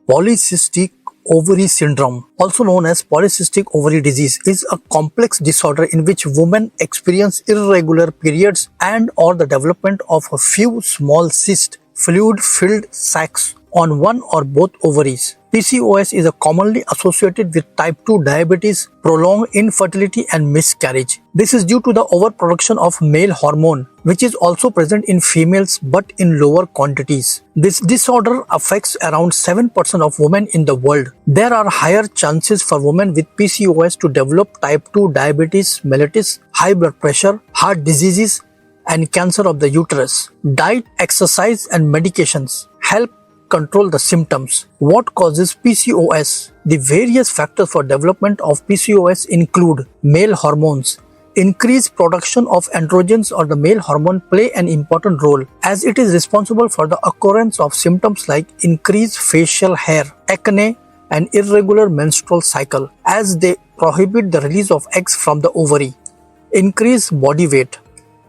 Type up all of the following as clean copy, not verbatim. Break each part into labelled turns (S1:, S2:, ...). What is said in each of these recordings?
S1: Polycystic ovary syndrome, also known as polycystic ovary disease, is a complex disorder in which women experience irregular periods and or the development of a few small cyst fluid-filled sacs on one or both ovaries. PCOS is commonly associated with type 2 diabetes, prolonged infertility and miscarriage. This is due to the overproduction of male hormone, which is also present in females but in lower quantities. This disorder affects around 7% of women in the world. There are higher chances for women with PCOS to develop type 2 diabetes mellitus, high blood pressure, heart diseases, and cancer of the uterus. Diet, exercise, and medications help control the symptoms. What causes PCOS? The various factors for development of PCOS include male hormones. Increased production of androgens or the male hormone play an important role as it is responsible for the occurrence of symptoms like increased facial hair, acne, and irregular menstrual cycle as they prohibit the release of eggs from the ovary. Increased body weight.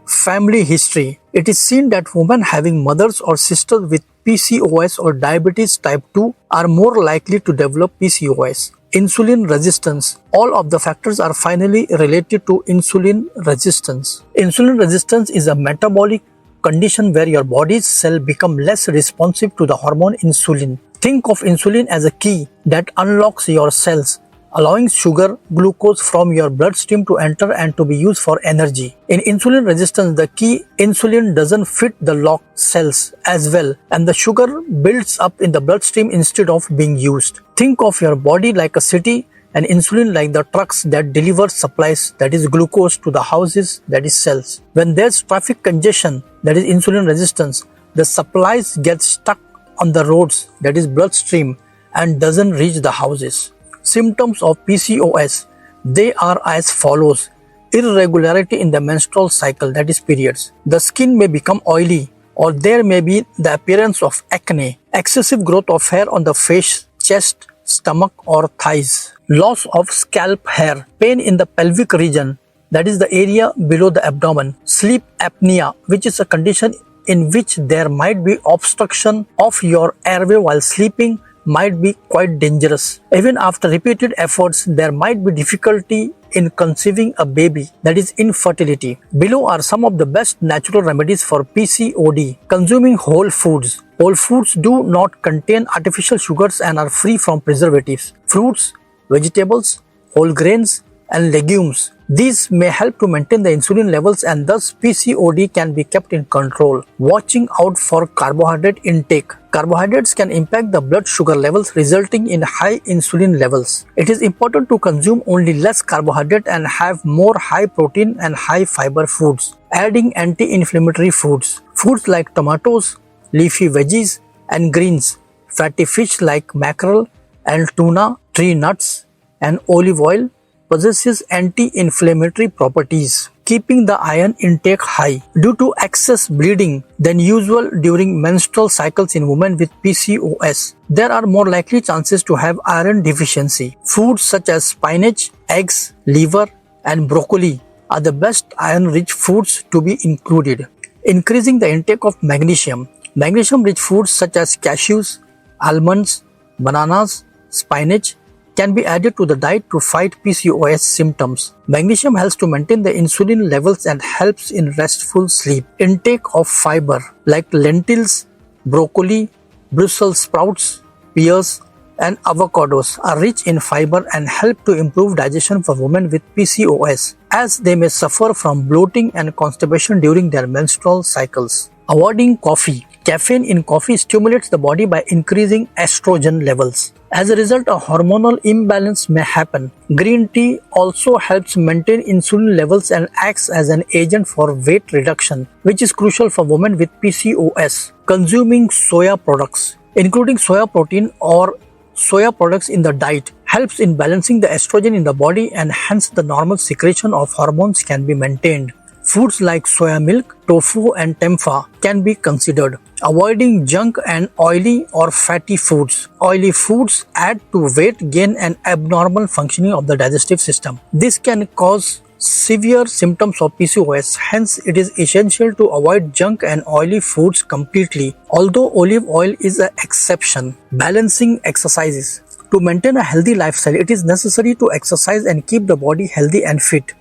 S1: Family history. It is seen that women having mothers or sisters with PCOS or diabetes type 2 are more likely to develop PCOS. Insulin resistance. All of the factors are finally related to insulin resistance. Insulin resistance is a metabolic condition where your body's cells become less responsive to the hormone insulin. Think of insulin as a key that unlocks your cells, allowing sugar, glucose from your bloodstream to enter and to be used for energy. In insulin resistance, the key insulin doesn't fit the locked cells as well and the sugar builds up in the bloodstream instead of being used. Think of your body like a city and insulin like the trucks that deliver supplies, that is glucose, to the houses, that is cells. When there's traffic congestion, that is insulin resistance, the supplies get stuck on the roads, that is bloodstream, and doesn't reach the houses. Symptoms of PCOS, they are as follows. Irregularity in the menstrual cycle, that is periods. The skin may become oily or there may be the appearance of acne. Excessive growth of hair on the face, chest, stomach or thighs. Loss of scalp hair. Pain in the pelvic region, that is the area below the abdomen. Sleep apnea, which is a condition in which there might be obstruction of your airway while sleeping, might be quite dangerous. Even after repeated efforts, there might be difficulty in conceiving a baby, that is infertility. Below are some of the best natural remedies for PCOD. Consuming whole foods. Whole foods do not contain artificial sugars and are free from preservatives. Fruits, vegetables, whole grains, and legumes. These may help to maintain the insulin levels and thus PCOD can be kept in control. Watching out for carbohydrate intake. Carbohydrates can impact the blood sugar levels resulting in high insulin levels. It is important to consume only less carbohydrate and have more high protein and high fiber foods. Adding anti-inflammatory foods. Foods like tomatoes, leafy veggies and greens. Fatty fish like mackerel and tuna, tree nuts and olive oil possesses anti-inflammatory properties, keeping the iron intake high. Due to excess bleeding than usual during menstrual cycles in women with PCOS, there are more likely chances to have iron deficiency. Foods such as spinach, eggs, liver, and broccoli are the best iron-rich foods to be included. Increasing the intake of magnesium. Magnesium-rich foods such as cashews, almonds, bananas, spinach, can be added to the diet to fight PCOS symptoms. Magnesium helps to maintain the insulin levels and helps in restful sleep. Intake of fiber like lentils, broccoli, Brussels sprouts, pears, and avocados are rich in fiber and help to improve digestion for women with PCOS, as they may suffer from bloating and constipation during their menstrual cycles. Avoiding coffee. Caffeine in coffee stimulates the body by increasing estrogen levels. As a result, a hormonal imbalance may happen. Green tea also helps maintain insulin levels and acts as an agent for weight reduction, which is crucial for women with PCOS. Consuming soya products, including soya protein or soya products in the diet, helps in balancing the estrogen in the body and hence the normal secretion of hormones can be maintained. Foods like soya milk, tofu and tempeh can be considered. Avoiding junk and oily or fatty foods. Oily foods add to weight gain and abnormal functioning of the digestive system. This can cause severe symptoms of PCOS. Hence, it is essential to avoid junk and oily foods completely, although olive oil is an exception. Balancing exercises. To maintain a healthy lifestyle, it is necessary to exercise and keep the body healthy and fit.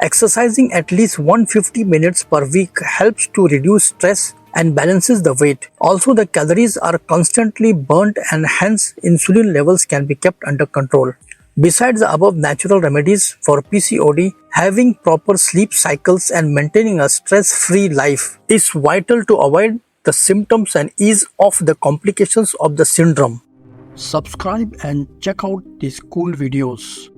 S1: Exercising at least 150 minutes per week helps to reduce stress and balances the weight. Also, the calories are constantly burnt and hence insulin levels can be kept under control. Besides the above natural remedies for PCOD, having proper sleep cycles and maintaining a stress-free life is vital to avoid the symptoms and ease off the complications of the syndrome. Subscribe and check out these cool videos.